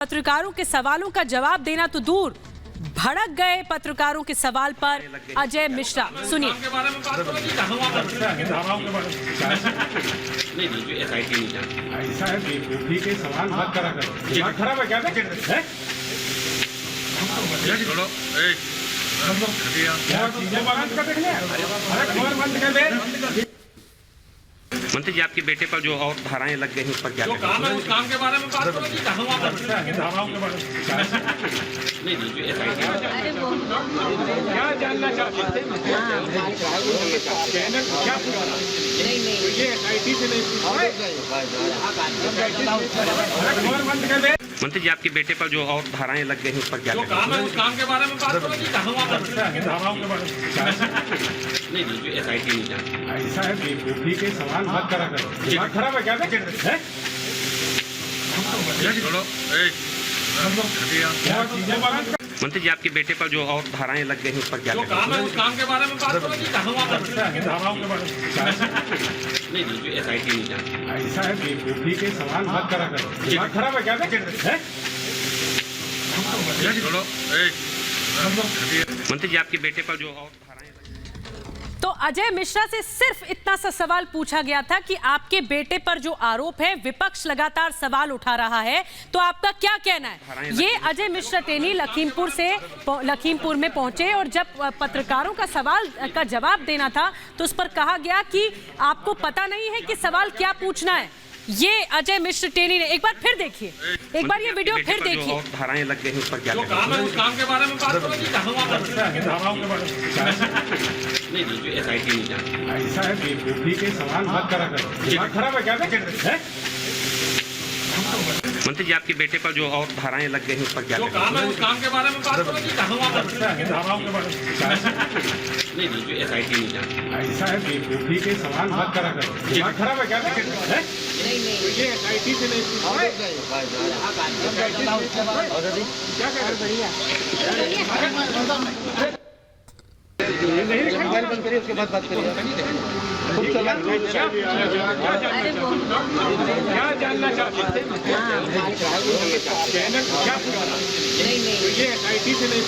पत्रकारों के सवालों का जवाब देना तो दूर, भड़क गए पत्रकारों के सवाल पर अजय मिश्रा। सुनिए। मंत्री जी, आपके बेटे पर जो और धाराएं लग गई हैं उस पर क्या काम है? उस काम के बारे में बात करो कि धाराओं के बारे में नहीं जो एसआईटी क्या जानना चाहते हैं? क्या ये एसआईटी से नहीं। मंत्री जी, आपके बेटे पर जो और धाराएं लग गई हैं उस पर क्या काम है? उस काम के बारे में बात करो कि धाराओं के बारे में नहीं जो एसआईटी नहीं जानती। ऐसा है बेवकूफी के सवाल मत करा करो। दिमाग खराब है क्या? मंत्री जी, आपके बेटे पर जो और धाराएं लग गई हैं उस पर क्या काम है? उस काम के बारे में बात करो कि धाराओं के बारे में नहीं जो एसआईटी नहीं जानती। ऐसा है बेवकूफी के सवाल मत करा करो। दिमाग खराब है क्या? मंत्री जी, आपके बेटे पर जो और तो अजय मिश्रा से सिर्फ इतना सा सवाल पूछा गया था कि आपके बेटे पर जो आरोप है, विपक्ष लगातार सवाल उठा रहा है, तो आपका क्या कहना है? ये अजय मिश्रा टेनी लखीमपुर में पहुंचे और जब पत्रकारों का सवाल का जवाब देना था तो उस पर कहा गया कि आपको पता नहीं है कि सवाल क्या पूछना है। ये अजय मिश्रा टेनी ने, एक बार फिर देखिए, एक बार ये वीडियो फिर देखिए। धाराएं लग गई हैं उस पर क्या काम है? उस काम के बारे में बात करो कि धाराओं के बारे में नहीं जो एसआईटी नहीं जानती। ऐसा है बेवकूफी के सवाल मत करा करो। दिमाग खराब है क्या? मंत्री जी, आपके बेटे पर जो और धाराएं लग गई हैं उस पर क्या काम है? उस काम के बारे में बात करो कि धाराओं के बारे में नहीं जो एसआईटी नहीं जानती। ऐसा है बेवकूफी के सवाल मत करा करो। दिमाग खराब है क्या? ये एसआईटी से नहीं। मोबाइल बंद करिए, उसके बाद बात करिए। क्या जानना चाहते हैं? ये एसआईटी से नहीं।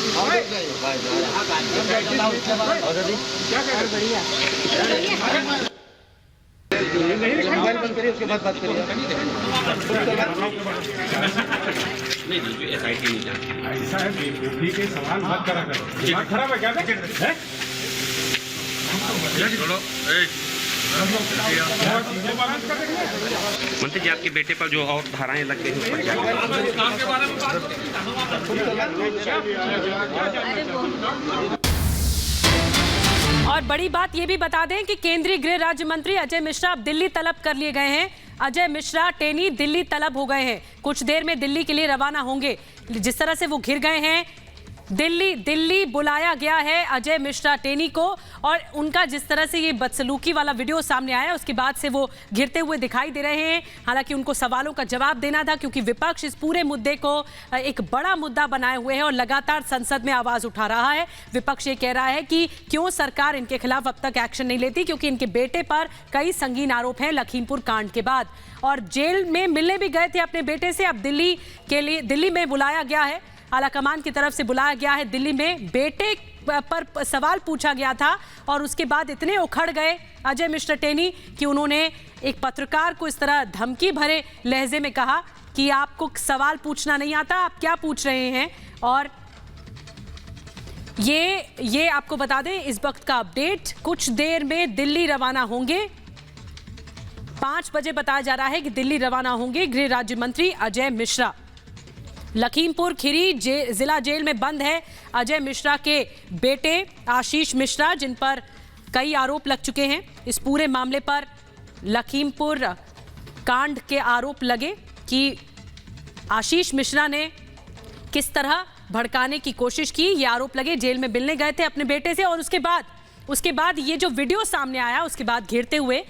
मोबाइल बंद करिए, उसके बाद बात करिए। नहीं जो एसआईटी नहीं जानती। ऐसा है बेवकूफी के सवाल मत करा करो। दिमाग खराब है क्या? मंत्री जी, आपके बेटे पर जो और धाराएं लग गई हैं उस पर क्या काम है? उस काम के बारे में बात करो कि और बड़ी बात ये भी बता दें कि केंद्रीय गृह राज्य मंत्री अजय मिश्रा अब दिल्ली तलब कर लिए गए हैं। अजय मिश्रा टेनी दिल्ली तलब हो गए हैं, कुछ देर में दिल्ली के लिए रवाना होंगे। जिस तरह से वो घिर गए हैं, दिल्ली बुलाया गया है अजय मिश्रा टेनी को, और उनका जिस तरह से ये बदसलूकी वाला वीडियो सामने आया उसके बाद से वो घिरते हुए दिखाई दे रहे हैं। हालांकि उनको सवालों का जवाब देना था क्योंकि विपक्ष इस पूरे मुद्दे को एक बड़ा मुद्दा बनाए हुए है और लगातार संसद में आवाज उठा रहा है। विपक्ष ये कह रहा है कि क्यों सरकार इनके खिलाफ अब तक एक्शन नहीं लेती, क्योंकि इनके बेटे पर कई संगीन आरोप हैं लखीमपुर कांड के बाद, और जेल में मिलने भी गए थे अपने बेटे से। अब दिल्ली में बुलाया गया है, आलाकमान की तरफ से बुलाया गया है दिल्ली में। बेटे पर सवाल पूछा गया था और उसके बाद इतने उखड़ गए अजय मिश्रा टेनी कि उन्होंने एक पत्रकार को इस तरह धमकी भरे लहजे में कहा कि आपको सवाल पूछना नहीं आता, आप क्या पूछ रहे हैं। और ये आपको बता दें इस वक्त का अपडेट, कुछ देर में दिल्ली रवाना होंगे। 5 बजे बताया जा रहा है कि दिल्ली रवाना होंगे गृह राज्य मंत्री अजय मिश्रा। लखीमपुर खीरी जिला जेल में बंद है अजय मिश्रा के बेटे आशीष मिश्रा, जिन पर कई आरोप लग चुके हैं। इस पूरे मामले पर लखीमपुर कांड के आरोप लगे कि आशीष मिश्रा ने किस तरह भड़काने की कोशिश की, ये आरोप लगे। जेल में मिलने गए थे अपने बेटे से और उसके बाद ये जो वीडियो सामने आया उसके बाद घिरते हुए